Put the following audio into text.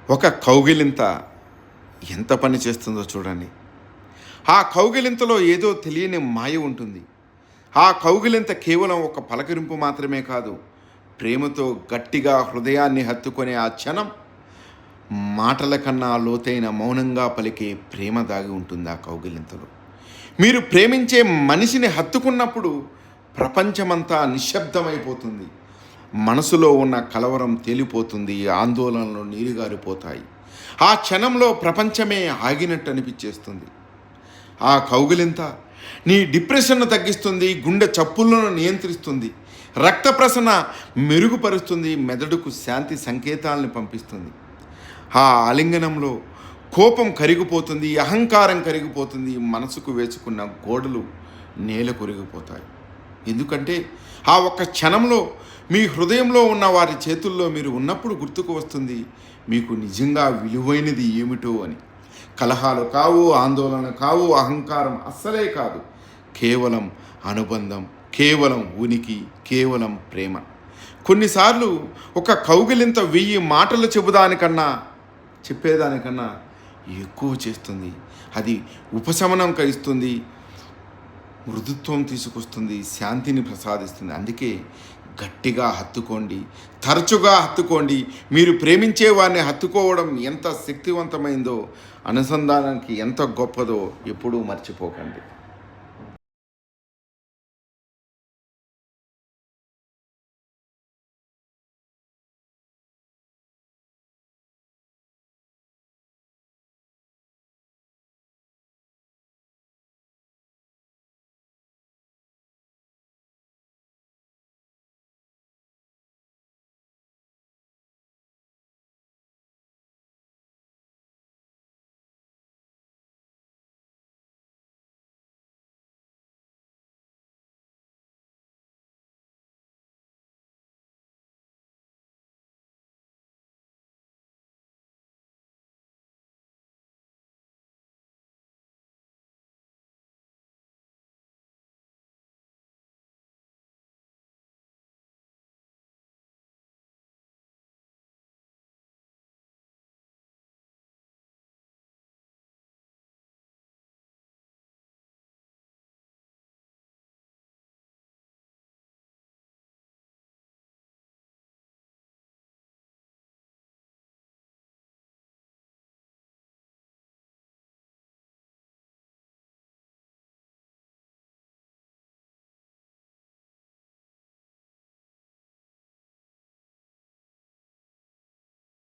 ఒక కౌగిలింత ఎంత పని చేస్తుందో చూడండి. ఆ కౌగిలింతలో ఏదో తెలియని మాయ ఉంటుంది. ఆ కౌగిలింత కేవలం ఒక పలకరింపు మాత్రమే కాదు. ప్రేమతో గట్టిగా హృదయాన్ని హత్తుకునే ఆ క్షణం మాటల కన్నా లోతైన మౌనంగా పలికే ప్రేమ దాగి ఉంటుంది ఆ కౌగిలింతలో. మీరు ప్రేమించే మనిషిని హత్తుకున్నప్పుడు ప్రపంచమంతా నిశ్శబ్దమైపోతుంది. మనసులో ఉన్న కలవరం తేలిపోతుంది. ఆందోళనలు నీరుగారిపోతాయి. ఆ క్షణంలో ప్రపంచమే ఆగినట్టు అనిపించేస్తుంది. ఆ కౌగిలింత నీ డిప్రెషన్ను తగ్గిస్తుంది, గుండె చప్పులను నియంత్రిస్తుంది, రక్త ప్రసరణ మెరుగుపరుస్తుంది, మెదడుకు శాంతి సంకేతాలను పంపిస్తుంది. ఆ ఆలింగనంలో కోపం కరిగిపోతుంది, అహంకారం కరిగిపోతుంది, మనసుకు వేసుకున్న గోడలు నేల కొరిగిపోతాయి. ఎందుకంటే ఆ ఒక్క క్షణంలో మీ హృదయంలో ఉన్న వారి చేతుల్లో మీరు ఉన్నప్పుడు గుర్తుకు వస్తుంది మీకు నిజంగా విలువైనది ఏమిటో అని. కలహాలు కావు, ఆందోళన కావు, అహంకారం అస్సలే కాదు. కేవలం అనుబంధం, కేవలం ఉనికి, కేవలం ప్రేమ. కొన్నిసార్లు ఒక కౌగిలింత 1000 మాటలు చెప్పేదానికన్నా ఎక్కువ చేస్తుంది. అది ఉపశమనం కలిగిస్తుంది, మృదుత్వం తీసుకొస్తుంది, శాంతిని ప్రసాదిస్తుంది. అందుకే గట్టిగా హత్తుకోండి, తరచుగా హత్తుకోండి. మీరు ప్రేమించే వారిని హత్తుకోవడం ఎంత శక్తివంతమైందో, అనుసంధానానికి ఎంత గొప్పదో ఎప్పుడూ మర్చిపోకండి.